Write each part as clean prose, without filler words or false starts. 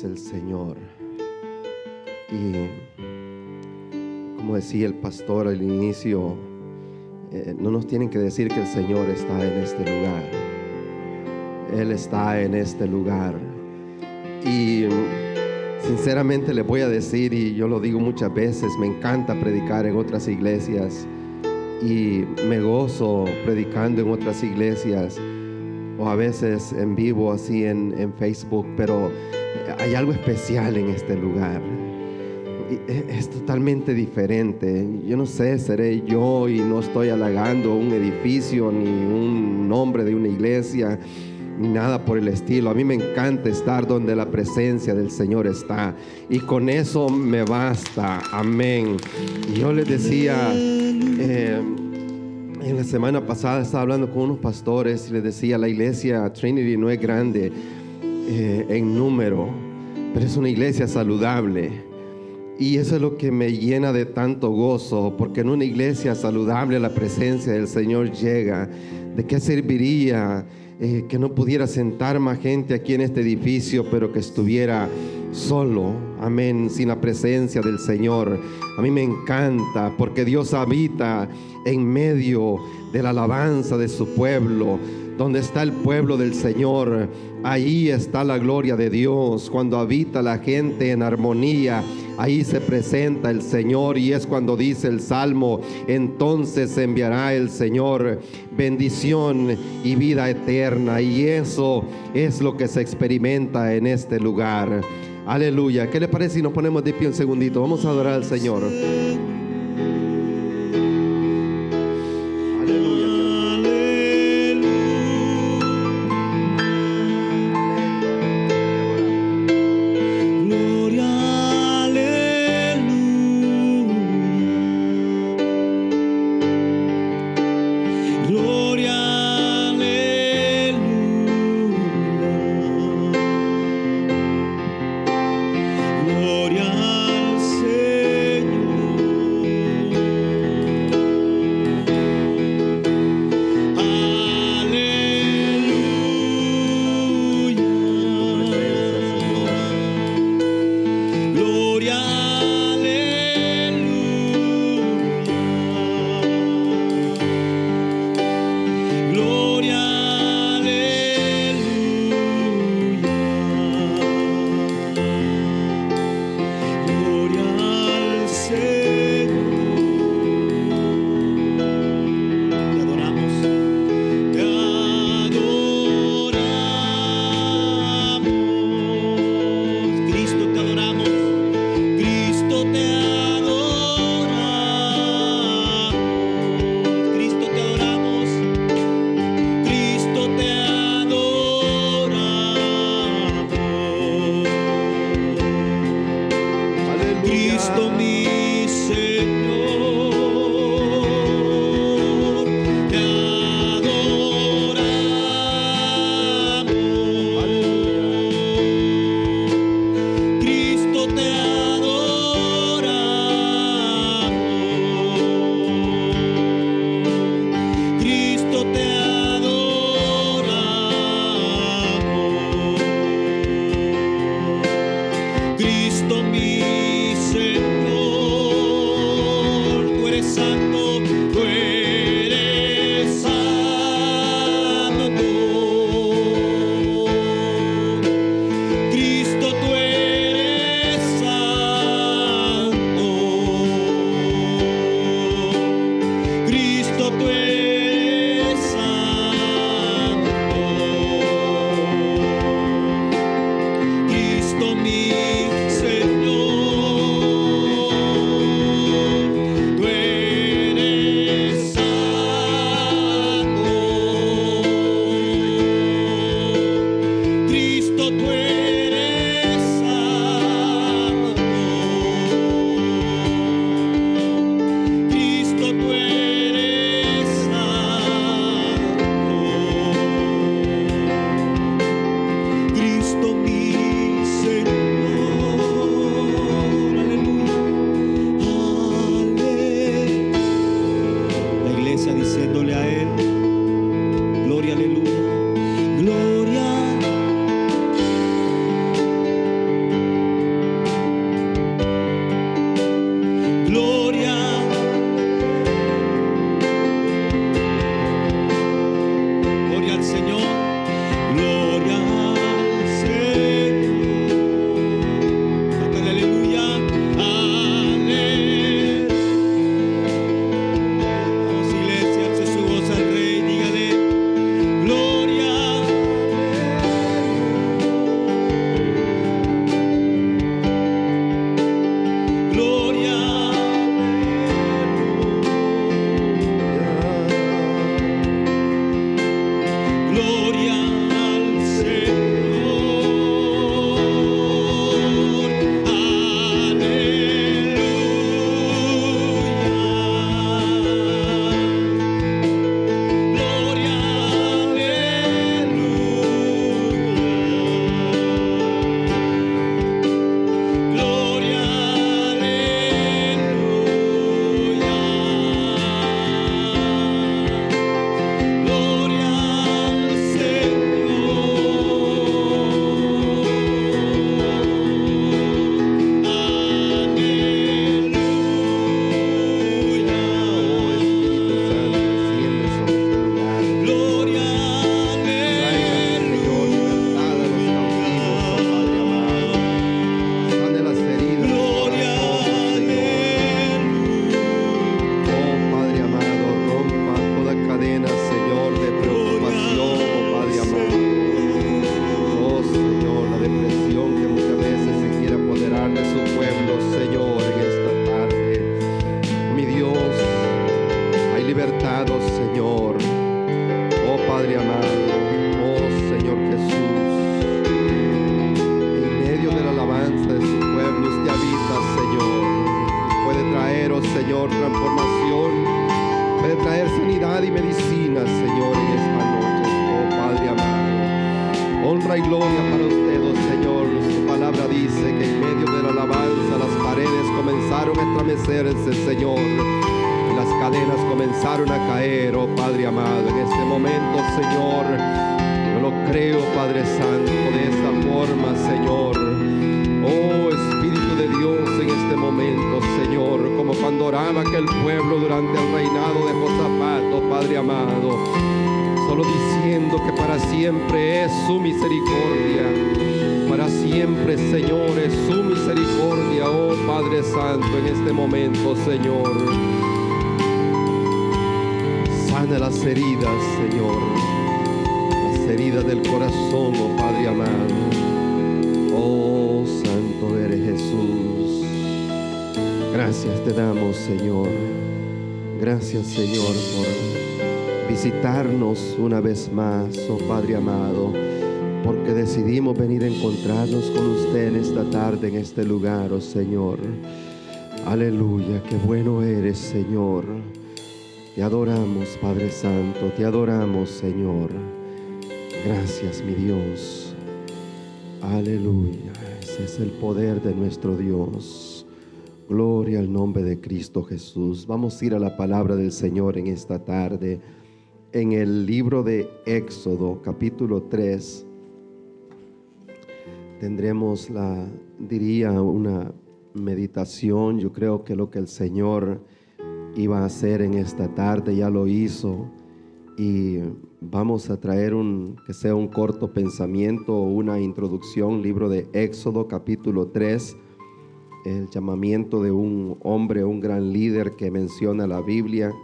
es el Señor. Y como decía el pastor al inicio, no nos tienen que decir que el Señor está en este lugar. Él está en este lugar. Y sinceramente les voy a decir, y yo lo digo muchas veces, me encanta predicar en otras iglesias y me gozo predicando en otras iglesias, o a veces en vivo así en Facebook, pero hay algo especial en este lugar. Es totalmente diferente. Yo no sé, seré yo, y no estoy halagando un edificio ni un nombre de una iglesia ni nada por el estilo. A mí me encanta estar donde la presencia del Señor está, y con eso me basta. Amén. Y yo les decía, en la semana pasada estaba hablando con unos pastores y les decía, la iglesia Trinity no es grande en número, pero es una iglesia saludable. Y eso es lo que me llena de tanto gozo, porque en una iglesia saludable la presencia del Señor llega. ¿De qué serviría que no pudiera sentar más gente aquí en este edificio, pero que estuviera solo? Amén, sin la presencia del Señor. A mí me encanta, porque Dios habita en medio de la alabanza de su pueblo. Donde está el pueblo del Señor, ahí está la gloria de Dios. Cuando habita la gente en armonía, ahí se presenta el Señor. Y es cuando dice el Salmo: entonces enviará el Señor bendición y vida eterna. Y eso es lo que se experimenta en este lugar. Aleluya. ¿Qué le parece si nos ponemos de pie un segundito? Vamos a adorar al Señor. Gloria al Señor. amado Señor. Oh Padre amado, oh Señor Jesús, en medio de la alabanza de su pueblo usted habita, Señor. Puede traer, oh Señor, transformación, puede traer sanidad y medicina, Señor, en esta noche, oh Padre amado. Honra y gloria para usted, oh Señor. Su palabra dice que en medio de la alabanza las paredes comenzaron a estremecerse, Señor. Las cadenas comenzaron a caer, oh Padre amado, en este momento, Señor. Yo lo creo, Padre Santo, de esta forma, Señor. Oh Espíritu de Dios, en este momento, Señor, como cuando oraba aquel pueblo durante el reinado de Josafat, oh Padre amado, solo diciendo que para siempre es su misericordia. Para siempre, Señor, es su misericordia, oh Padre Santo, en este momento, Señor. Sana las heridas, Señor, las heridas del corazón, oh Padre amado. Oh, santo eres Jesús. Gracias te damos, Señor. Gracias, Señor, por visitarnos una vez más, oh Padre amado, porque decidimos venir a encontrarnos con usted en esta tarde, en este lugar, oh Señor. Aleluya, qué bueno eres, Señor. Te adoramos, Padre Santo, te adoramos, Señor. Gracias, mi Dios. Aleluya, ese es el poder de nuestro Dios. Gloria al nombre de Cristo Jesús. Vamos a ir a la palabra del Señor en esta tarde. En el libro de Éxodo, capítulo 3, tendremos una meditación. Yo creo que lo que el Señor iba a hacer en esta tarde ya lo hizo, y vamos a traer que sea un corto pensamiento o una introducción. Libro de Éxodo, capítulo 3, el llamamiento de un hombre, un gran líder que menciona la Biblia,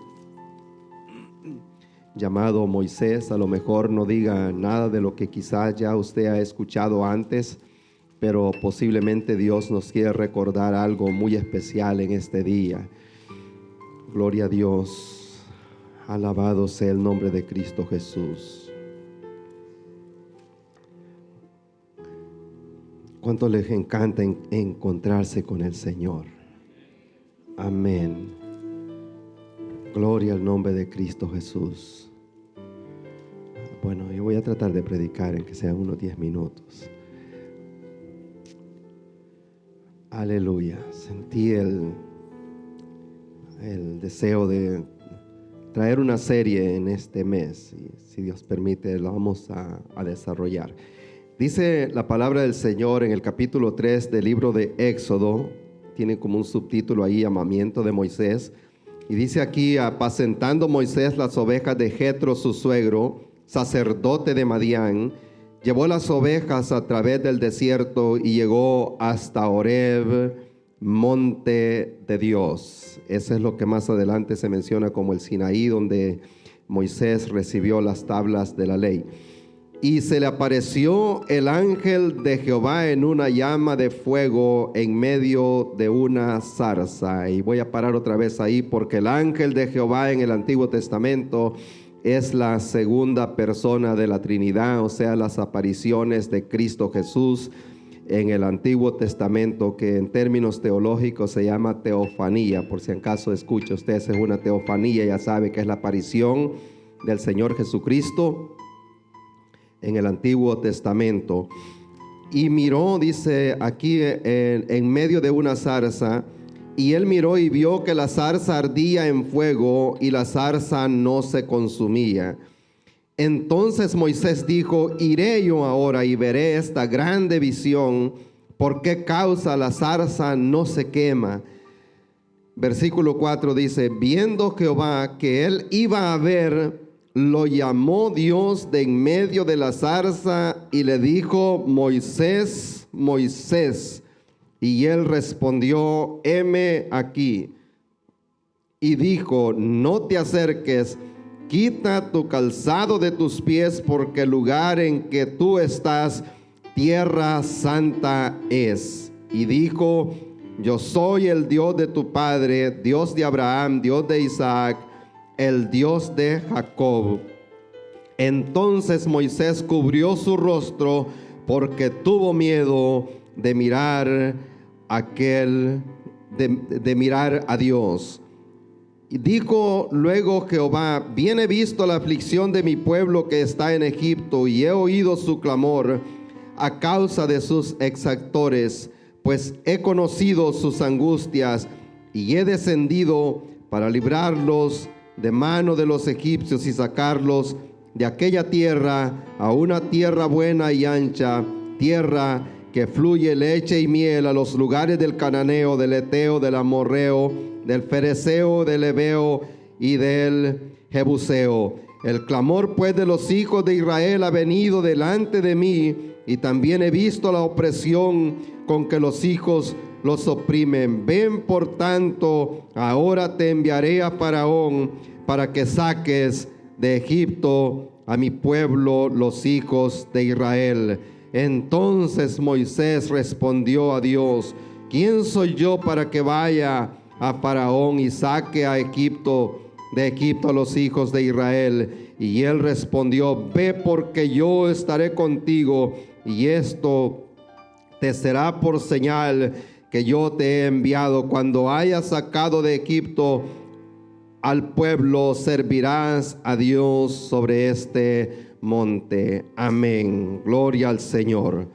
llamado Moisés. A lo mejor no diga nada de lo que quizás ya usted ha escuchado antes, pero posiblemente Dios nos quiere recordar algo muy especial en este día. Gloria a Dios. Alabado sea el nombre de Cristo Jesús. ¿Cuánto les encanta encontrarse con el Señor? Amén. Gloria al nombre de Cristo Jesús. Bueno, yo voy a tratar de predicar en que sean unos 10 minutos. Aleluya. Sentí el deseo de traer una serie en este mes, y si Dios permite lo vamos a desarrollar. Dice la palabra del Señor en el capítulo 3 del libro de Éxodo, tiene como un subtítulo ahí, llamamiento de Moisés, y dice aquí: apacentando Moisés las ovejas de Jetro su suegro, sacerdote de Madián, llevó las ovejas a través del desierto y llegó hasta Horeb, monte de Dios. Ese es lo que más adelante se menciona como el Sinaí, donde Moisés recibió las tablas de la ley. Y se le apareció el ángel de Jehová en una llama de fuego en medio de una zarza. Y voy a parar otra vez ahí, porque el ángel de Jehová en el Antiguo Testamento es la segunda persona de la Trinidad, o sea, las apariciones de Cristo Jesús en el Antiguo Testamento, que en términos teológicos se llama teofanía. Por si acaso escucha usted, es una teofanía, ya sabe que es la aparición del Señor Jesucristo en el Antiguo Testamento. Y miró, dice aquí, en medio de una zarza, y él miró y vio que la zarza ardía en fuego y la zarza no se consumía. Entonces Moisés dijo: iré yo ahora y veré esta grande visión, ¿por qué causa la zarza no se quema? Versículo 4 dice: viendo Jehová que él iba a ver, lo llamó Dios de en medio de la zarza y le dijo: Moisés, Moisés. Y él respondió: heme aquí. Y dijo: no te acerques, quita tu calzado de tus pies, porque el lugar en que tú estás, tierra santa es. Y dijo: yo soy el Dios de tu padre, Dios de Abraham, Dios de Isaac. el Dios de Jacob. Entonces Moisés cubrió su rostro porque tuvo miedo de mirar de mirar a Dios. Y dijo luego Jehová: bien he visto la aflicción de mi pueblo que está en Egipto, y he oído su clamor a causa de sus exactores, pues he conocido sus angustias, y he descendido para librarlos de mano de los egipcios y sacarlos de aquella tierra a una tierra buena y ancha, tierra que fluye leche y miel, a los lugares del cananeo, del eteo, del amorreo, del fereceo, del heveo y del jebuseo. El clamor pues de los hijos de Israel ha venido delante de mí, y también he visto la opresión con que los hijos los oprimen. Ven por tanto, ahora te enviaré a Faraón para que saques de Egipto a mi pueblo, los hijos de Israel. Entonces Moisés respondió a Dios: ¿quién soy yo para que vaya a Faraón y saque de Egipto a los hijos de Israel? Y él respondió: ve, porque yo estaré contigo, y esto te será por señal que yo te he enviado. Cuando hayas sacado de Egipto al pueblo, servirás a Dios sobre este monte. Amén. Gloria al Señor.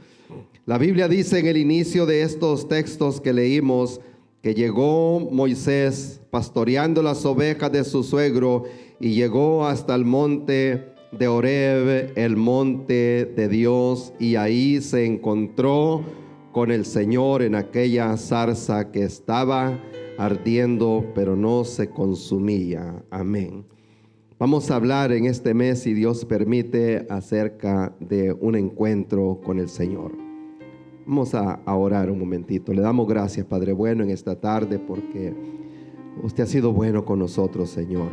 La Biblia dice en el inicio de estos textos que leímos que llegó Moisés pastoreando las ovejas de su suegro y llegó hasta el monte de Horeb, el monte de Dios, y ahí se encontró con el Señor en aquella zarza que estaba ardiendo, pero no se consumía. Amén. Vamos a hablar en este mes, si Dios permite, acerca de un encuentro con el Señor. Vamos a orar un momentito. Le damos gracias, Padre bueno, en esta tarde, porque usted ha sido bueno con nosotros, Señor.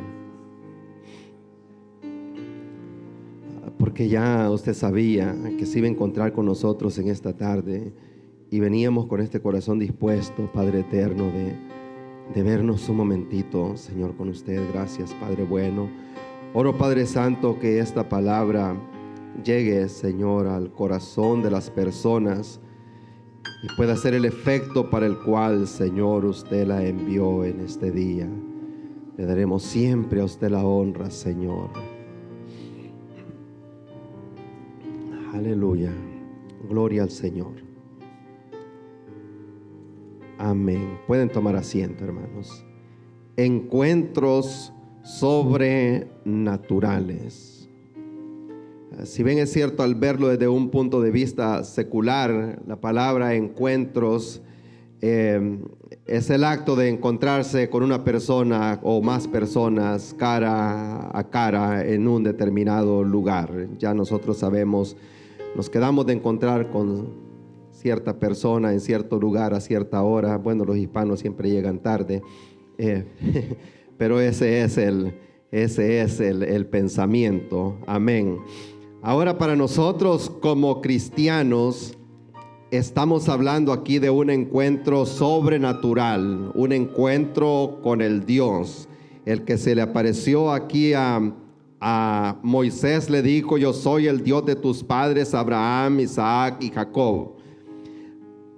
Porque ya usted sabía que se iba a encontrar con nosotros en esta tarde, y veníamos con este corazón dispuesto, Padre eterno, de vernos un momentito, Señor, con usted. Gracias, Padre bueno. Oro, Padre santo, que esta palabra llegue, Señor, al corazón de las personas y pueda ser el efecto para el cual, Señor, usted la envió en este día. Le daremos siempre a usted la honra, Señor. Aleluya. Gloria al Señor. Amén. Pueden tomar asiento, hermanos. Encuentros sobrenaturales. Si bien es cierto, al verlo desde un punto de vista secular, la palabra encuentros es el acto de encontrarse con una persona o más personas cara a cara en un determinado lugar. Ya nosotros sabemos, nos quedamos de encontrar con cierta persona en cierto lugar a cierta hora. Bueno, los hispanos siempre llegan tarde, pero ese es el pensamiento. Amén. Ahora, para nosotros como cristianos, estamos hablando aquí de un encuentro sobrenatural, un encuentro con el Dios. El que se le apareció aquí a Moisés le dijo: yo soy el Dios de tus padres Abraham, Isaac y Jacob.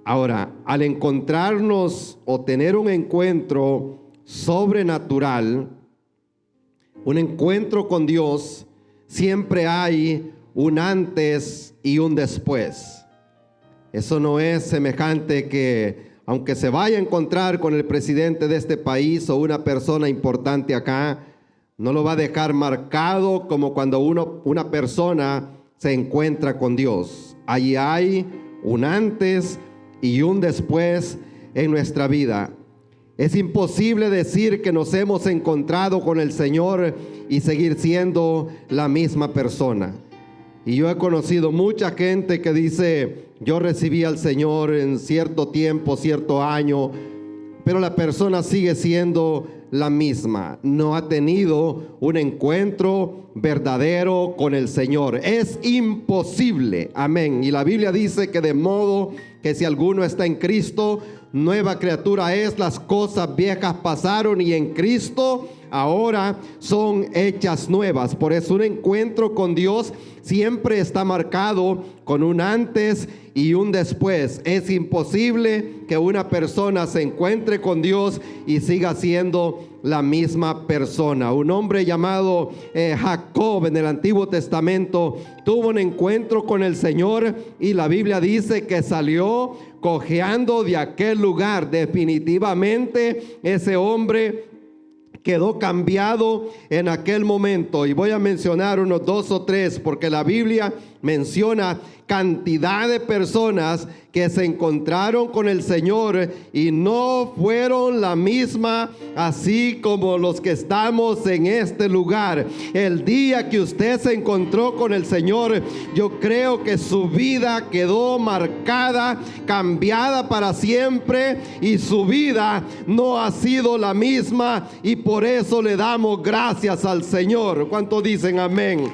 Ahora, al encontrarnos o tener un encuentro sobrenatural, un encuentro con Dios, siempre hay un antes y un después. Eso no es semejante que, aunque se vaya a encontrar con el presidente de este país o una persona importante acá, no lo va a dejar marcado como cuando una persona se encuentra con Dios. Allí hay un antes y un después en nuestra vida. Es imposible decir que nos hemos encontrado con el Señor y seguir siendo la misma persona. Y yo he conocido mucha gente que dice: yo recibí al Señor en cierto tiempo, cierto año, pero la persona sigue siendo la misma. No ha tenido un encuentro verdadero con el Señor. Es imposible. Amén. Y la Biblia dice que de modo que si alguno está en Cristo, nueva criatura es. Las cosas viejas pasaron y en Cristo ahora son hechas nuevas. Por eso un encuentro con Dios siempre está marcado con un antes y un después. Es imposible que una persona se encuentre con Dios y siga siendo la misma persona. Un hombre llamado Jacob en el Antiguo Testamento tuvo un encuentro con el Señor y la Biblia dice que salió cojeando de aquel lugar. Definitivamente ese hombre quedó cambiado en aquel momento. Y voy a mencionar unos 2 o 3 porque la Biblia menciona cantidad de personas que se encontraron con el Señor y no fueron la misma, así como los que estamos en este lugar. El día que usted se encontró con el Señor, yo creo que su vida quedó marcada, cambiada para siempre, y su vida no ha sido la misma, y por eso le damos gracias al Señor. ¿Cuántos dicen amén?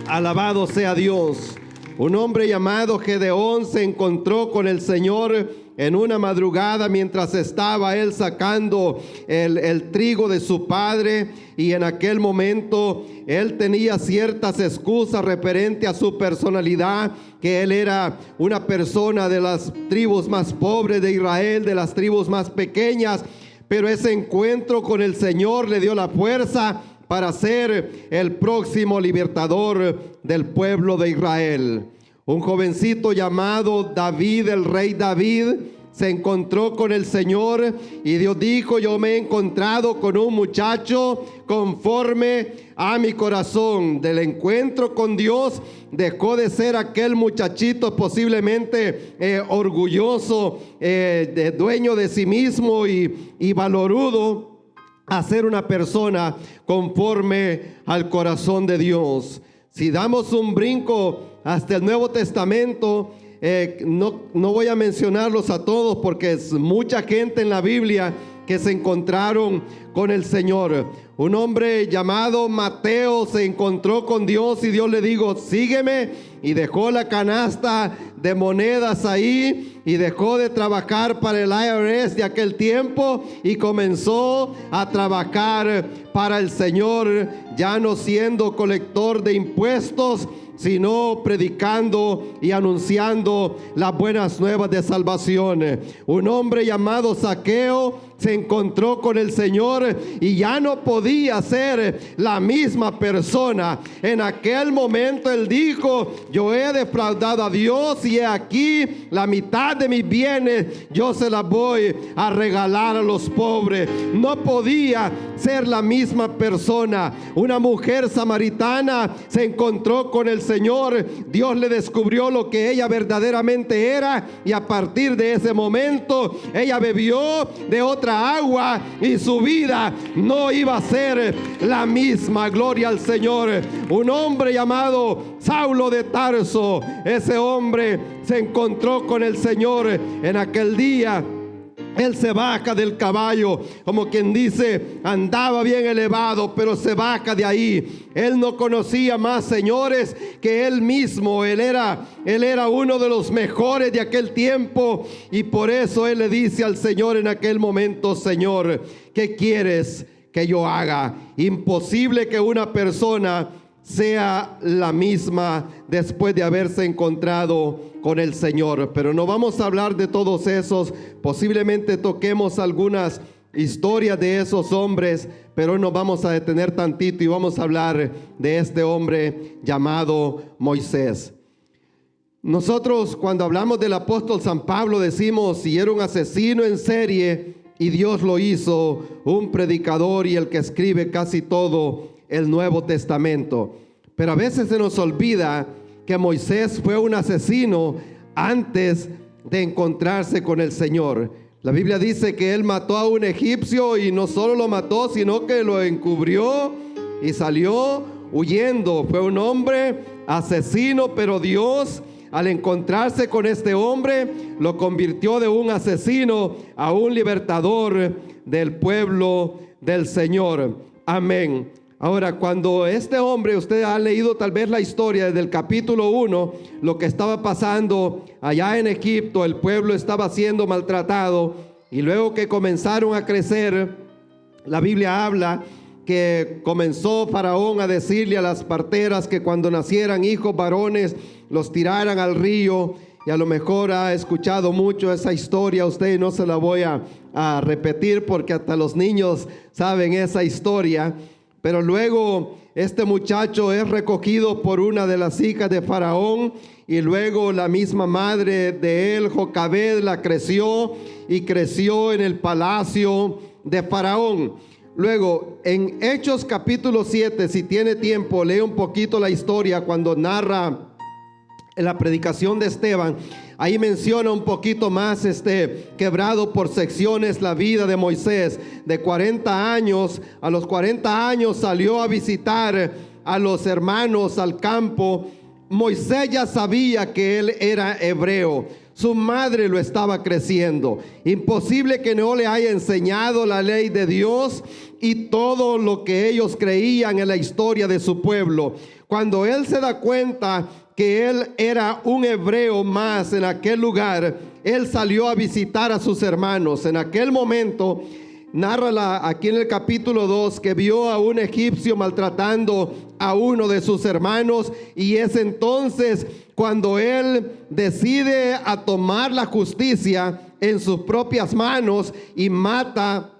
Alabado sea Dios. Un hombre llamado Gedeón se encontró con el Señor en una madrugada mientras estaba él sacando el trigo de su padre, y en aquel momento él tenía ciertas excusas referente a su personalidad, que él era una persona de las tribus más pobres de Israel, de las tribus más pequeñas, pero ese encuentro con el Señor le dio la fuerza para ser el próximo libertador del pueblo de Israel. Un jovencito llamado David, el rey David, se encontró con el Señor y Dios dijo: yo me he encontrado con un muchacho conforme a mi corazón. Del encuentro con Dios dejó de ser aquel muchachito posiblemente orgulloso, dueño de sí mismo y valorudo, a ser una persona conforme al corazón de Dios. Si damos un brinco hasta el Nuevo Testamento, no voy a mencionarlos a todos porque es mucha gente en la Biblia que se encontraron con el Señor. Un hombre llamado Mateo se encontró con Dios y Dios le dijo: sígueme, y dejó la canasta de monedas ahí y dejó de trabajar para el IRS de aquel tiempo y comenzó a trabajar para el Señor, ya no siendo colector de impuestos, sino predicando y anunciando las buenas nuevas de salvación. Un hombre llamado Zaqueo se encontró con el Señor y ya no podía ser la misma persona. En aquel momento él dijo: yo he defraudado a Dios y he aquí la mitad de mis bienes yo se las voy a regalar a los pobres. No podía ser la misma persona. Una mujer samaritana se encontró con el Señor. Dios le descubrió lo que ella verdaderamente era, y a partir de ese momento ella bebió de otra agua y su vida no iba a ser la misma. Gloria al Señor. Un hombre llamado Saulo de Tarso, ese hombre se encontró con el Señor en aquel día. Él se baja del caballo, como quien dice, andaba bien elevado, pero se baja de ahí. Él no conocía más señores que él mismo. Él era uno de los mejores de aquel tiempo, y por eso él le dice al Señor en aquel momento: Señor, ¿qué quieres que yo haga? Imposible que una persona sea la misma después de haberse encontrado con el Señor. Pero no vamos a hablar de todos esos. Posiblemente toquemos algunas historias de esos hombres, pero hoy nos vamos a detener tantito y vamos a hablar de este hombre llamado Moisés. Nosotros, cuando hablamos del apóstol San Pablo, decimos: si era un asesino en serie y Dios lo hizo un predicador y el que escribe casi todo el Nuevo Testamento. Pero a veces se nos olvida que Moisés fue un asesino antes de encontrarse con el Señor. La Biblia dice que él mató a un egipcio, y no solo lo mató, sino que lo encubrió y salió huyendo. Fue un hombre asesino, pero Dios, al encontrarse con este hombre, lo convirtió de un asesino a un libertador del pueblo del Señor. Amén. Ahora, cuando este hombre, usted ha leído tal vez la historia desde el capítulo 1, lo que estaba pasando allá en Egipto, el pueblo estaba siendo maltratado, y luego que comenzaron a crecer, La Biblia habla que comenzó Faraón a decirle a las parteras que cuando nacieran hijos varones los tiraran al río. Y a lo mejor ha escuchado mucho esa historia usted, y no se la voy a repetir porque hasta los niños saben esa historia. Pero luego este muchacho es recogido por una de las hijas de Faraón, y luego la misma madre de él, Jocabed, la creció y creció en el palacio de Faraón. Luego, en Hechos capítulo 7, si tiene tiempo, lee un poquito la historia cuando narra en la predicación de Esteban. Ahí menciona un poquito más, quebrado por secciones, la vida de Moisés. De 40 años, a los 40 años salió a visitar a los hermanos al campo. Moisés ya sabía que él era hebreo. Su madre lo estaba creciendo. Imposible que no le haya enseñado la ley de Dios y todo lo que ellos creían en la historia de su pueblo. Cuando él se da cuenta que él era un hebreo más en aquel lugar, él salió a visitar a sus hermanos. En aquel momento, narra aquí en el capítulo 2 que vio a un egipcio maltratando a uno de sus hermanos, y es entonces cuando él decide a tomar la justicia en sus propias manos y mata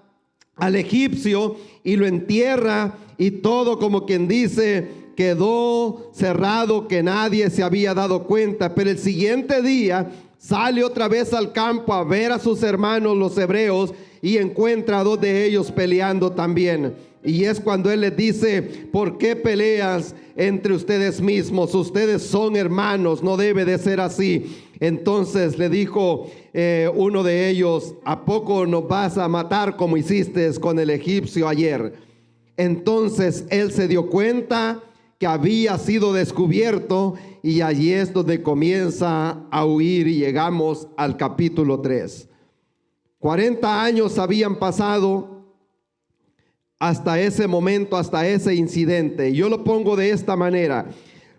al egipcio y lo entierra, y todo, como quien dice, quedó cerrado, que nadie se había dado cuenta. Pero el siguiente día sale otra vez al campo a ver a sus hermanos los hebreos, y encuentra a dos de ellos peleando también. Y es cuando él les dice: ¿por qué peleas entre ustedes mismos? Ustedes son hermanos, no debe de ser así. Entonces le dijo uno de ellos: ¿a poco nos vas a matar como hiciste con el egipcio ayer? Entonces él se dio cuenta que había sido descubierto, y allí es donde comienza a huir, y llegamos al capítulo 3. 40 años habían pasado hasta ese momento, hasta ese incidente. Yo lo pongo de esta manera: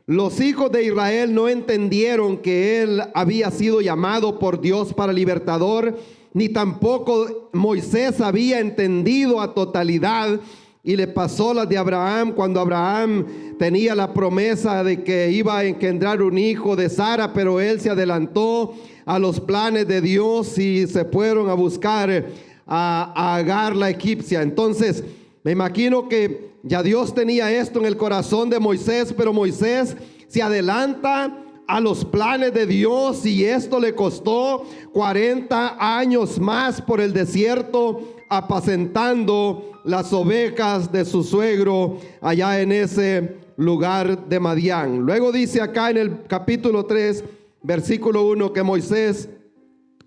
los hijos de Israel no entendieron que él había sido llamado por Dios para libertador, ni tampoco Moisés había entendido a totalidad. Y le pasó la de Abraham, cuando Abraham tenía la promesa de que iba a engendrar un hijo de Sara, pero él se adelantó a los planes de Dios y se fueron a buscar a Agar la egipcia. Entonces me imagino que ya Dios tenía esto en el corazón de Moisés, pero Moisés se adelanta a los planes de Dios, y esto le costó 40 años más por el desierto, apacentando las ovejas de su suegro allá en ese lugar de Madián. Luego dice acá en el capítulo 3, versículo 1, que Moisés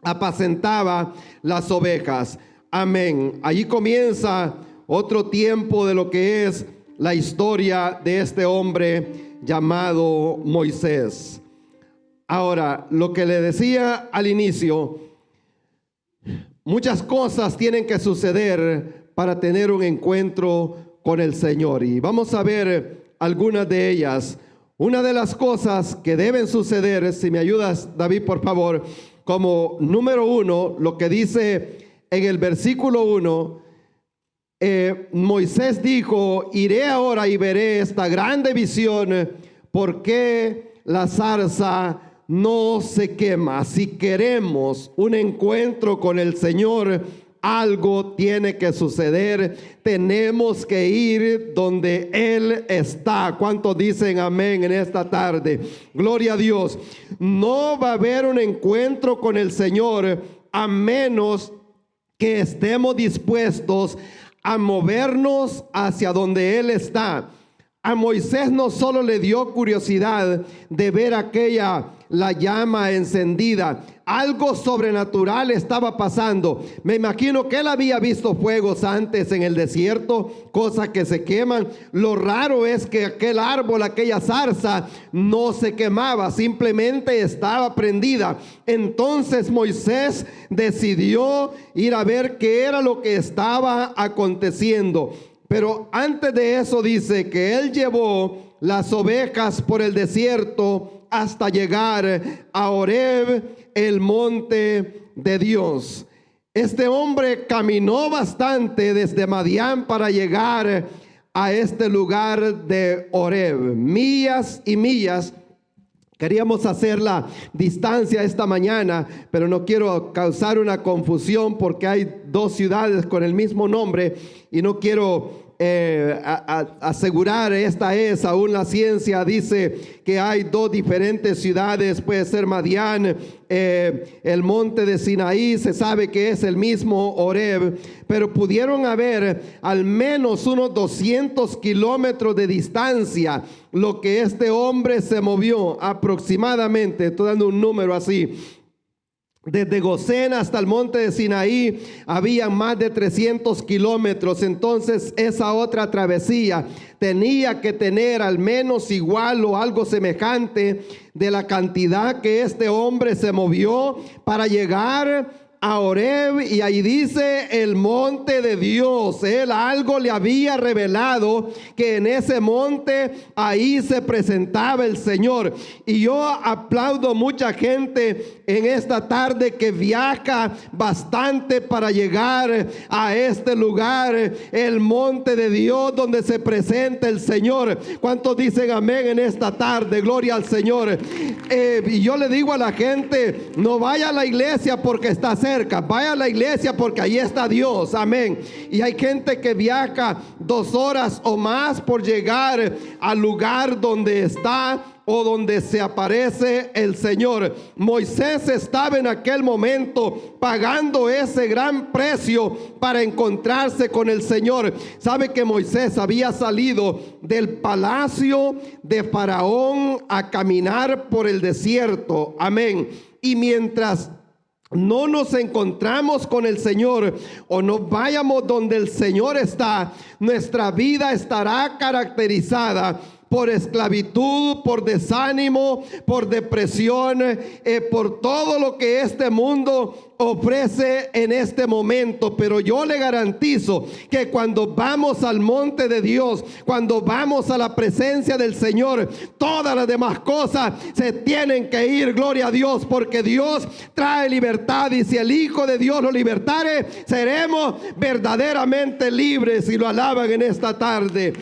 apacentaba las ovejas. Amén. Allí comienza otro tiempo de lo que es la historia de este hombre llamado Moisés. Ahora, lo que le decía al inicio, muchas cosas tienen que suceder para tener un encuentro con el Señor, y vamos a ver algunas de ellas. Una de las cosas que deben suceder, si me ayudas, David, por favor, como número 1, lo que dice en el versículo 1, Moisés dijo: iré ahora y veré esta grande visión, ¿por qué la zarza no se quema? Si queremos un encuentro con el Señor, algo tiene que suceder. Tenemos que ir donde Él está. ¿Cuántos dicen amén en esta tarde? Gloria a Dios. No va a haber un encuentro con el Señor a menos que estemos dispuestos a movernos hacia donde Él está. A Moisés no solo le dio curiosidad de ver la llama encendida, algo sobrenatural estaba pasando. Me imagino que él había visto fuegos antes en el desierto, cosas que se queman. Lo raro es que aquel árbol, aquella zarza, no se quemaba, simplemente estaba prendida. Entonces Moisés decidió ir a ver qué era lo que estaba aconteciendo. Pero antes de eso dice que él llevó las ovejas por el desierto hasta llegar a Horeb, el monte de Dios. Este hombre caminó bastante desde Madián para llegar a este lugar de Horeb, millas y millas. Queríamos hacer la distancia esta mañana, pero no quiero causar una confusión porque hay dos ciudades con el mismo nombre y no quiero asegurar esta es. Aún la ciencia dice que hay dos diferentes ciudades, puede ser Madián, el monte de Sinaí, se sabe que es el mismo Horeb, pero pudieron haber al menos unos 200 kilómetros de distancia lo que este hombre se movió aproximadamente, estoy dando un número así. Desde Gosén hasta el monte de Sinaí había más de 300 kilómetros. Entonces esa otra travesía tenía que tener al menos igual o algo semejante de la cantidad que este hombre se movió para llegar a Horeb, y ahí dice el monte de Dios. Él algo le había revelado que en ese monte ahí se presentaba el Señor. Y yo aplaudo mucha gente en esta tarde que viaja bastante para llegar a este lugar, el monte de Dios, donde se presenta el Señor. ¿Cuántos dicen amén en esta tarde? Gloria al Señor. Y yo le digo a la gente, no vaya a la iglesia porque está cerca, vaya a la iglesia porque ahí está Dios, amén. Y hay gente que viaja 2 horas o más por llegar al lugar donde está o donde se aparece el Señor. Moisés estaba en aquel momento pagando ese gran precio para encontrarse con el Señor. Sabe que Moisés había salido del palacio de Faraón a caminar por el desierto, amén. Y mientras no nos encontramos con el Señor o no vayamos donde el Señor está, nuestra vida estará caracterizada por esclavitud, por desánimo, por depresión, por todo lo que este mundo ofrece en este momento. Pero yo le garantizo que cuando vamos al monte de Dios, cuando vamos a la presencia del Señor, todas las demás cosas se tienen que ir, gloria a Dios, porque Dios trae libertad, y si el Hijo de Dios lo libertare, seremos verdaderamente libres. Y lo alaban en esta tarde.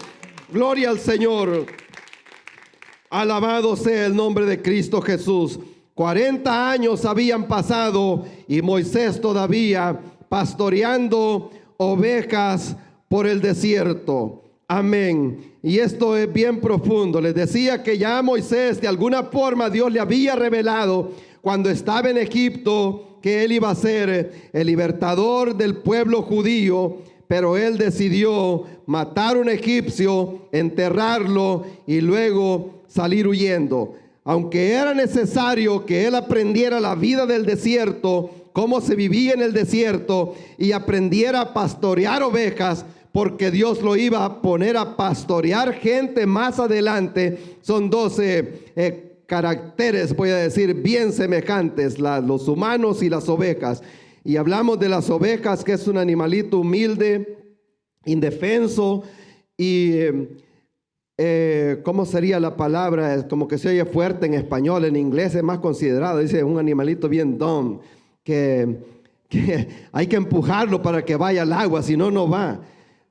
Gloria al Señor. Alabado sea el nombre de Cristo Jesús. 40 años habían pasado y Moisés todavía pastoreando ovejas por el desierto. Amén. Y esto es bien profundo. Les decía que ya Moisés, de alguna forma, Dios le había revelado cuando estaba en Egipto que él iba a ser el libertador del pueblo judío. Pero él decidió matar a un egipcio, enterrarlo y luego salir huyendo. Aunque era necesario que él aprendiera la vida del desierto, cómo se vivía en el desierto, y aprendiera a pastorear ovejas, porque Dios lo iba a poner a pastorear gente más adelante. Son 12 caracteres, voy a decir, bien semejantes, los humanos y las ovejas. Y hablamos de las ovejas, que es un animalito humilde, indefenso, y ¿cómo sería la palabra? Es como que se oye fuerte en español, en inglés es más considerado, dice un animalito bien dumb, que hay que empujarlo para que vaya al agua, si no, no va.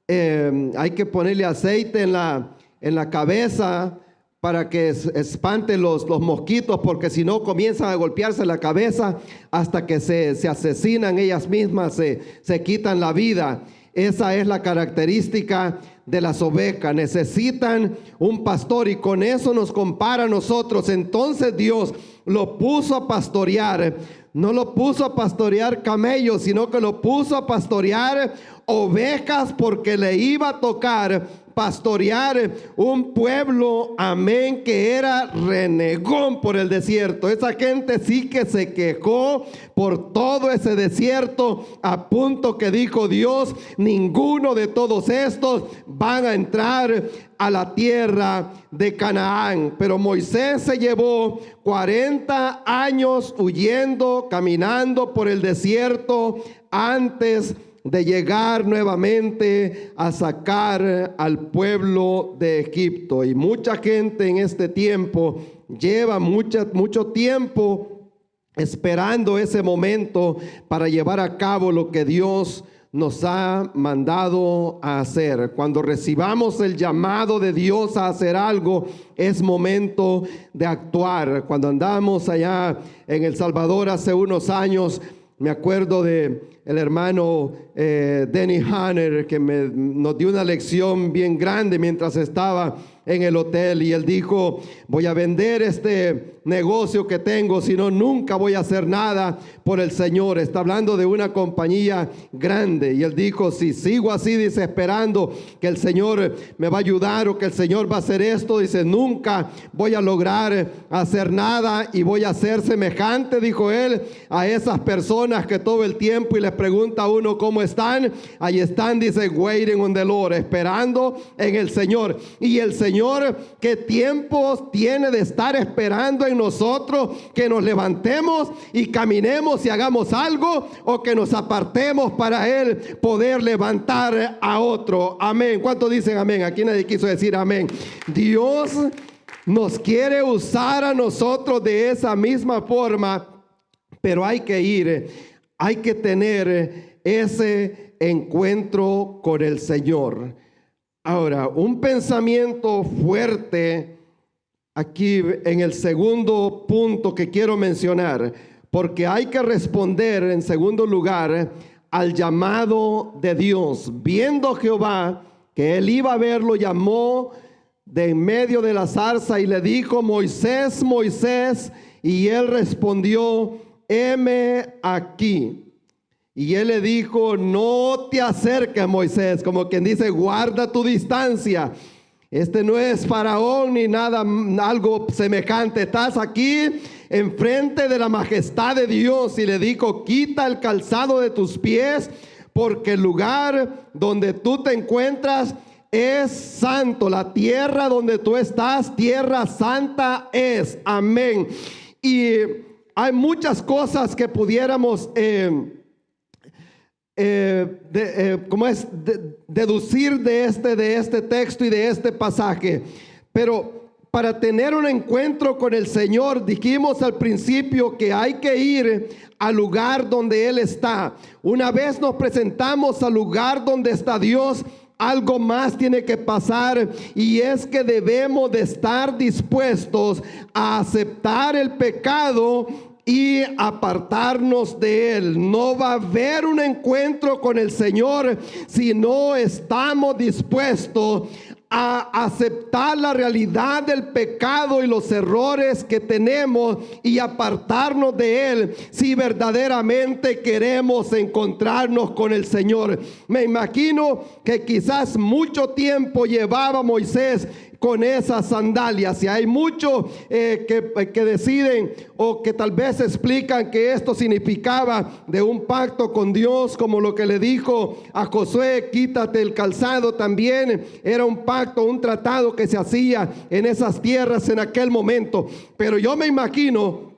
Hay que ponerle aceite en la cabeza para que espante los mosquitos, porque si no comienzan a golpearse la cabeza hasta que se asesinan ellas mismas, se quitan la vida. Esa es la característica de las ovejas. Necesitan un pastor, y con eso nos compara a nosotros. Entonces Dios lo puso a pastorear. No lo puso a pastorear camellos, sino que lo puso a pastorear ovejas, porque le iba a tocar pastorear un pueblo, amén, que era renegón por el desierto. Esa gente sí que se quejó por todo ese desierto, a punto que dijo Dios: ninguno de todos estos van a entrar a la tierra de Canaán. Pero Moisés se llevó 40 años huyendo, caminando por el desierto, antes de llegar nuevamente a sacar al pueblo de Egipto. Y mucha gente en este tiempo lleva mucho tiempo esperando ese momento para llevar a cabo lo que Dios nos ha mandado a hacer. Cuando recibamos el llamado de Dios a hacer algo, es momento de actuar. Cuando andamos allá en El Salvador hace unos años, me acuerdo de el hermano Denny Hanner, que nos dio una lección bien grande mientras estaba en el hotel, y él dijo: voy a vender este negocio que tengo, si no, nunca voy a hacer nada por el Señor. Está hablando de una compañía grande, y él dijo: si sigo así, dice, esperando que el Señor me va a ayudar o que el Señor va a hacer esto, dice, nunca voy a lograr hacer nada, y voy a ser semejante, dijo él, a esas personas que todo el tiempo, y les pregunta a uno cómo están, ahí están, dice, waiting on the Lord, esperando en el Señor. Y el Señor, ¿qué tiempo tiene de estar esperando en nosotros? Que nos levantemos y caminemos y hagamos algo, o que nos apartemos para Él poder levantar a otro. Amén. ¿Cuántos dicen amén? Aquí nadie quiso decir amén. Dios nos quiere usar a nosotros de esa misma forma, pero hay que ir, hay que tener ese encuentro con el Señor. Ahora, un pensamiento fuerte aquí en el segundo punto que quiero mencionar, porque hay que responder en segundo lugar al llamado de Dios. Viendo Jehová que él iba a verlo, llamó de en medio de la zarza y le dijo: Moisés, Moisés. Y él respondió: heme aquí. Y él le dijo: no te acerques, Moisés, como quien dice, guarda tu distancia. Este no es Faraón ni nada, algo semejante. Estás aquí enfrente de la majestad de Dios. Y le dijo: quita el calzado de tus pies, porque el lugar donde tú te encuentras es santo. La tierra donde tú estás, tierra santa es. Amén. Y hay muchas cosas que pudiéramos deducir de este texto y de este pasaje. Pero para tener un encuentro con el Señor, dijimos al principio que hay que ir al lugar donde Él está. Una vez nos presentamos al lugar donde está Dios, algo más tiene que pasar, y es que debemos de estar dispuestos a aceptar el pecado y apartarnos de él. No va a haber un encuentro con el Señor si no estamos dispuestos a aceptar la realidad del pecado y los errores que tenemos y apartarnos de él, si verdaderamente queremos encontrarnos con el Señor. Me imagino que quizás mucho tiempo llevaba Moisés con esas sandalias, y hay muchos que deciden o que tal vez explican que esto significaba de un pacto con Dios, como lo que le dijo a Josué: quítate el calzado. También era un pacto, un tratado que se hacía en esas tierras en aquel momento. Pero yo me imagino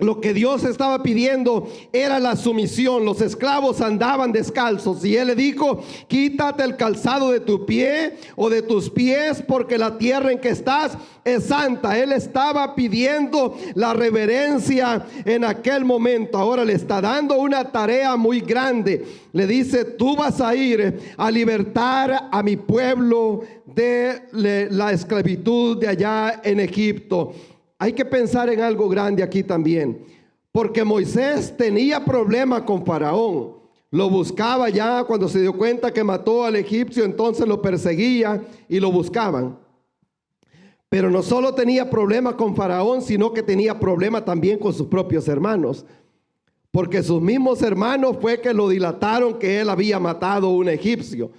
lo que Dios estaba pidiendo era la sumisión. Los esclavos andaban descalzos, y él le dijo: quítate el calzado de tu pie o de tus pies, porque la tierra en que estás es santa. Él estaba pidiendo la reverencia en aquel momento. Ahora le está dando una tarea muy grande. Le dice: tú vas a ir a libertar a mi pueblo de la esclavitud de allá en Egipto. Hay que pensar en algo grande aquí también, porque Moisés tenía problema con Faraón. Lo buscaba ya cuando se dio cuenta que mató al egipcio, entonces lo perseguía y lo buscaban. Pero no solo tenía problema con Faraón, sino que tenía problema también con sus propios hermanos, porque sus mismos hermanos fue que lo dilataron que él había matado a un egipcio.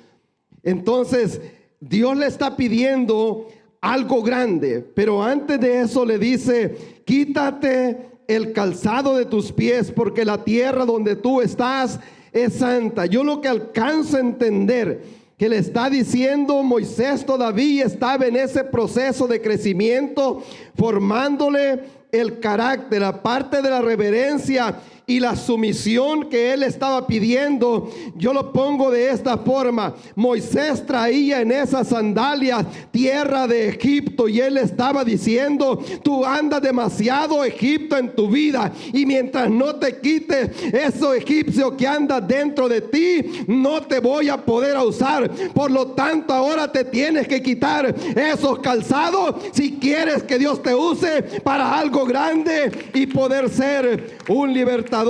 Entonces Dios le está pidiendo algo grande, pero antes de eso le dice: quítate el calzado de tus pies, porque la tierra donde tú estás es santa. Yo lo que alcanzo a entender que le está diciendo, Moisés todavía estaba en ese proceso de crecimiento, formándole el carácter, aparte de la reverencia y la sumisión que él estaba pidiendo, yo lo pongo de esta forma. Moisés traía en esas sandalias tierra de Egipto y él estaba diciendo: tú andas demasiado Egipto en tu vida, y mientras no te quites eso egipcio que anda dentro de ti, no te voy a poder usar. Por lo tanto, ahora te tienes que quitar esos calzados si quieres que Dios te use para algo grande y poder ser un libertador.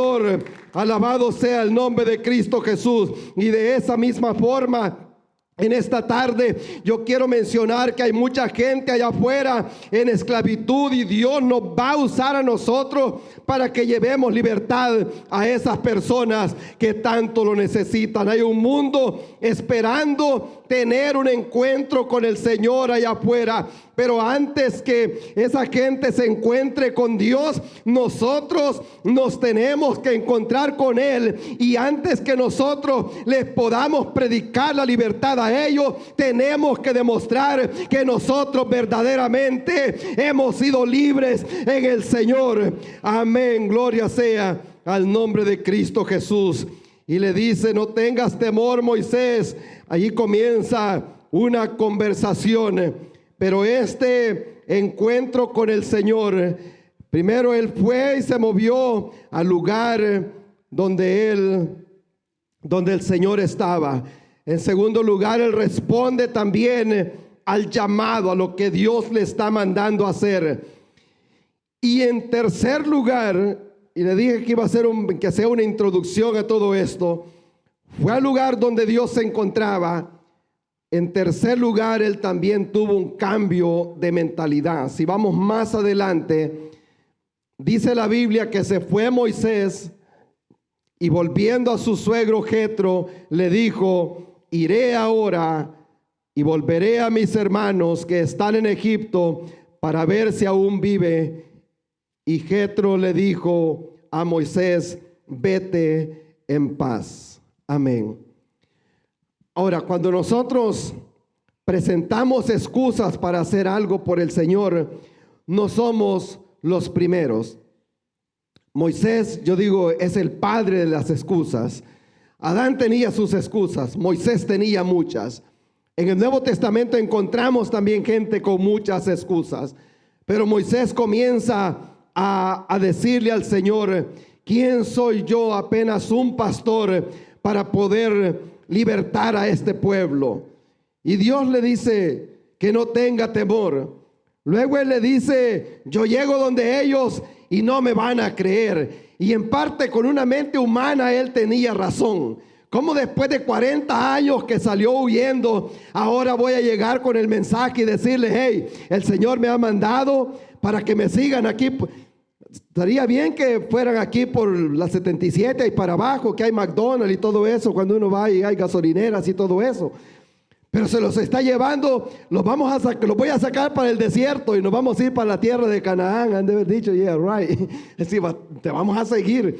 Alabado sea el nombre de Cristo Jesús. Y de esa misma forma, en esta tarde yo quiero mencionar que hay mucha gente allá afuera en esclavitud, y Dios nos va a usar a nosotros para que llevemos libertad a esas personas que tanto lo necesitan. Hay un mundo esperando tener un encuentro con el Señor allá afuera, pero antes que esa gente se encuentre con Dios, nosotros nos tenemos que encontrar con Él. Y antes que nosotros les podamos predicar la libertad a ellos, tenemos que demostrar que nosotros verdaderamente hemos sido libres en el Señor. Amén, gloria sea al nombre de Cristo Jesús. Y le dice: no tengas temor, Moisés. Allí comienza una conversación. Pero este encuentro con el Señor, primero él fue y se movió al lugar donde el Señor estaba. En segundo lugar, él responde también al llamado, a lo que Dios le está mandando a hacer. Y en tercer lugar, y le dije que iba a ser que sea una introducción a todo esto, fue al lugar donde Dios se encontraba. En tercer lugar, él también tuvo un cambio de mentalidad. Si vamos más adelante, dice la Biblia que se fue Moisés y, volviendo a su suegro Jetro, le dijo: iré ahora y volveré a mis hermanos que están en Egipto para ver si aún vive. Y Jetro le dijo a Moisés: vete en paz. Amén. Ahora, cuando nosotros presentamos excusas para hacer algo por el Señor, no somos los primeros. Moisés, yo digo, es el padre de las excusas. Adán tenía sus excusas, Moisés tenía muchas. En el Nuevo Testamento encontramos también gente con muchas excusas. Pero Moisés comienza a decirle al Señor: ¿quién soy yo, apenas un pastor, para poder libertar a este pueblo? Y Dios le dice que no tenga temor. Luego él le dice: yo llego donde ellos y no me van a creer. Y en parte, con una mente humana, él tenía razón. ¿Cómo después de 40 años que salió huyendo, ahora voy a llegar con el mensaje y decirle: hey, el Señor me ha mandado para que me sigan aquí? Estaría bien que fueran aquí por la 77 y para abajo, que hay McDonald's y todo eso, cuando uno va y hay gasolineras y todo eso. Pero se los está llevando, los voy a sacar para el desierto y nos vamos a ir para la tierra de Canaán. Han de haber dicho: yeah, right. Así, te vamos a seguir.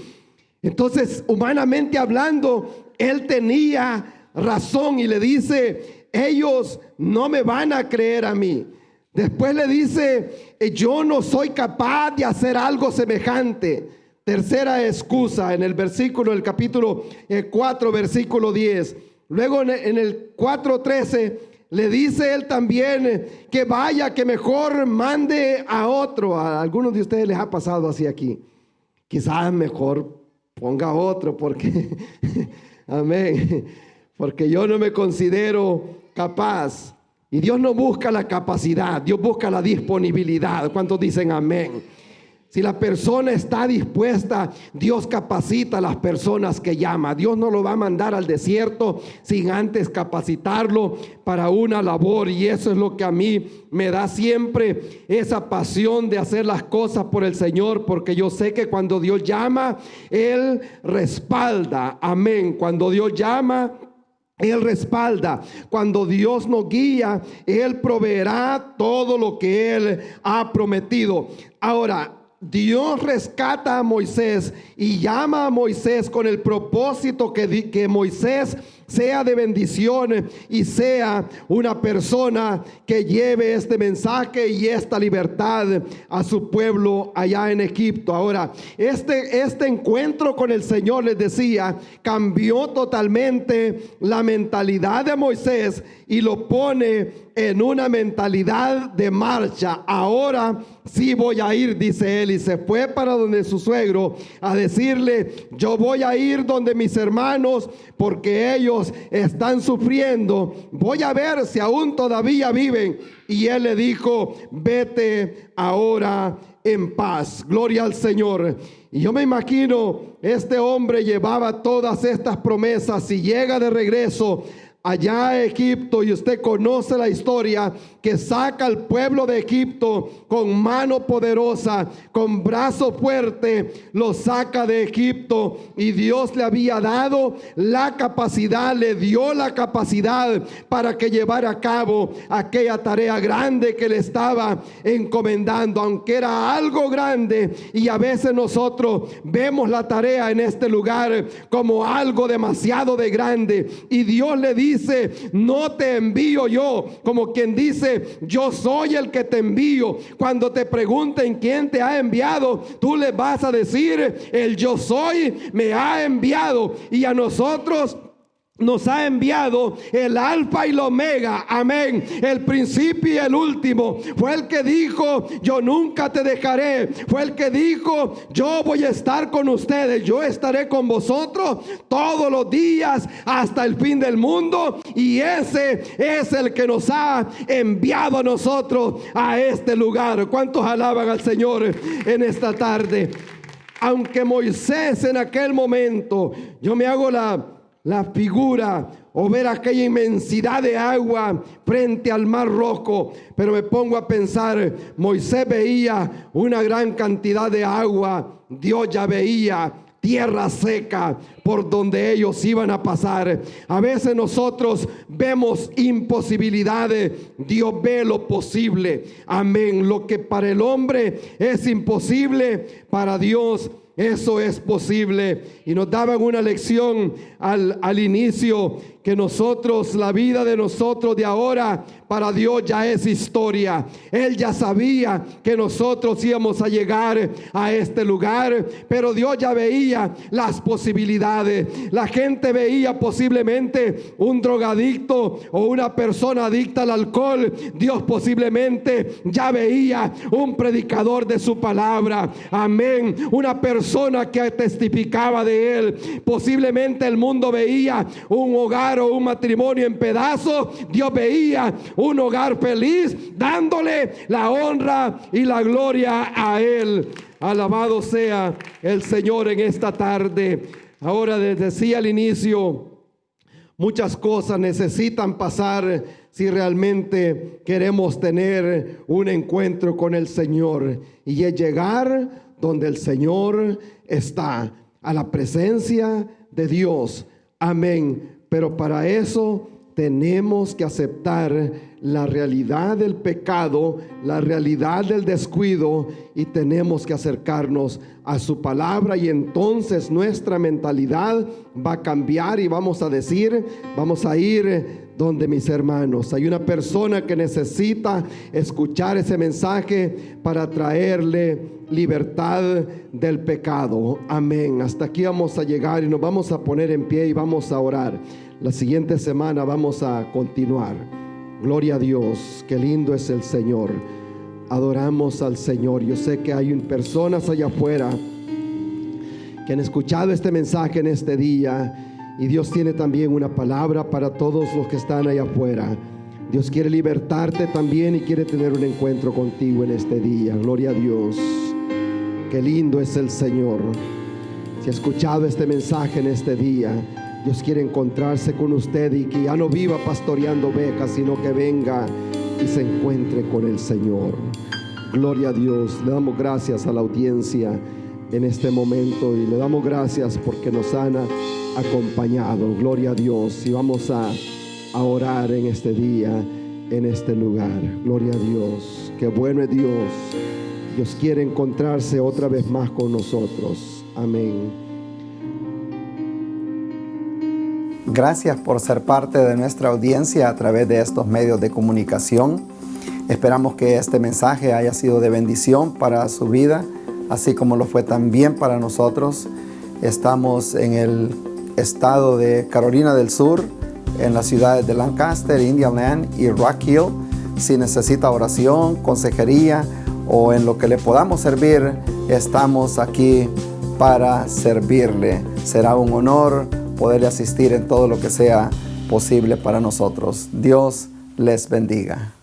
Entonces, humanamente hablando, él tenía razón y le dice: ellos no me van a creer a mí. Después le dice: yo no soy capaz de hacer algo semejante. Tercera excusa en el capítulo 4, versículo 10. Luego en el 4:13 le dice él también que vaya, que mejor mande a otro. A algunos de ustedes les ha pasado así aquí. Quizás mejor ponga a otro porque, amén, porque yo no me considero capaz. Y Dios no busca la capacidad, Dios busca la disponibilidad. ¿Cuántos dicen amén? Si la persona está dispuesta, Dios capacita a las personas que llama. Dios no lo va a mandar al desierto sin antes capacitarlo para una labor. Y eso es lo que a mí me da siempre esa pasión de hacer las cosas por el Señor, porque yo sé que cuando Dios llama, Él respalda. Amén. Cuando Dios llama, Él respalda. Cuando Dios nos guía, Él proveerá todo lo que Él ha prometido. Ahora, Dios rescata a Moisés y llama a Moisés con el propósito que Moisés sea de bendición y sea una persona que lleve este mensaje y esta libertad a su pueblo allá en Egipto. Ahora, este encuentro con el Señor, les decía, cambió totalmente la mentalidad de Moisés y lo pone en una mentalidad de marcha. Ahora sí voy a ir, dice él, y se fue para donde su suegro a decirle: yo voy a ir donde mis hermanos porque ellos están sufriendo, voy a ver si aún todavía viven. Y él le dijo: vete ahora en paz. Gloria al Señor. Y yo me imagino, este hombre llevaba todas estas promesas y llega de regreso allá a Egipto, y usted conoce la historia, que saca al pueblo de Egipto con mano poderosa, con brazo fuerte, lo saca de Egipto. Y Dios le había dado la capacidad, le dio la capacidad para que llevara a cabo aquella tarea grande que le estaba encomendando, aunque era algo grande. Y a veces nosotros vemos la tarea en este lugar como algo demasiado de grande, y Dios le dice: no te envío yo, como quien dice: yo soy el que te envío. Cuando te pregunten quién te ha enviado, tú les vas a decir: el yo soy me ha enviado. Y a nosotros nos ha enviado el alfa y el omega, amén, el principio y el último. Fue el que dijo: yo nunca te dejaré. Fue el que dijo: yo voy a estar con ustedes, yo estaré con vosotros todos los días hasta el fin del mundo. Y ese es el que nos ha enviado a nosotros a este lugar. ¿Cuántos alaban al Señor en esta tarde? Aunque Moisés en aquel momento, yo me hago la figura o ver aquella inmensidad de agua frente al mar rojo, pero me pongo a pensar: Moisés veía una gran cantidad de agua, Dios ya veía tierra seca por donde ellos iban a pasar. A veces nosotros vemos imposibilidades, Dios ve lo posible, amén. Lo que para el hombre es imposible, para Dios eso es posible. Y nos daban una lección al inicio, que nosotros, la vida de nosotros de ahora, para Dios ya es historia. Él ya sabía que nosotros íbamos a llegar a este lugar, pero Dios ya veía las posibilidades. La gente veía posiblemente un drogadicto o una persona adicta al alcohol. Dios posiblemente ya veía un predicador de su palabra, amén, una persona que testificaba de él. Posiblemente el mundo veía un hogar o un matrimonio en pedazos. Dios veía un hogar feliz, dándole la honra y la gloria a él. Alabado sea el Señor en esta tarde. Ahora, les decía al inicio, muchas cosas necesitan pasar si realmente queremos tener un encuentro con el Señor, y es llegar donde el Señor está, a la presencia de Dios, amén. Pero para eso tenemos que aceptar la realidad del pecado, la realidad del descuido, y tenemos que acercarnos a su palabra, y entonces nuestra mentalidad va a cambiar y vamos a decir: vamos a ir donde mis hermanos. Hay una persona que necesita escuchar ese mensaje para traerle libertad del pecado, amén. Hasta aquí vamos a llegar y nos vamos a poner en pie y vamos a orar. La siguiente semana vamos a continuar. Gloria a Dios, qué lindo es el Señor. Adoramos al Señor. Yo sé que hay personas allá afuera que han escuchado este mensaje en este día, y Dios tiene también una palabra para todos los que están allá afuera. Dios quiere libertarte también y quiere tener un encuentro contigo en este día. Gloria a Dios, qué lindo es el Señor. Si ha escuchado este mensaje en este día, Dios quiere encontrarse con usted, y que ya no viva pastoreando ovejas, sino que venga y se encuentre con el Señor. Gloria a Dios. Le damos gracias a la audiencia en este momento, y le damos gracias porque nos han acompañado. Gloria a Dios. Y vamos a orar en este día, en este lugar. Gloria a Dios. Qué bueno es Dios. Dios quiere encontrarse otra vez más con nosotros. Amén. Gracias por ser parte de nuestra audiencia a través de estos medios de comunicación. Esperamos que este mensaje haya sido de bendición para su vida, así como lo fue también para nosotros. Estamos en el estado de Carolina del Sur, en las ciudades de Lancaster, Indian Land y Rock Hill. Si necesita oración, consejería o en lo que le podamos servir, estamos aquí para servirle. Será un honor poderle asistir en todo lo que sea posible para nosotros. Dios les bendiga.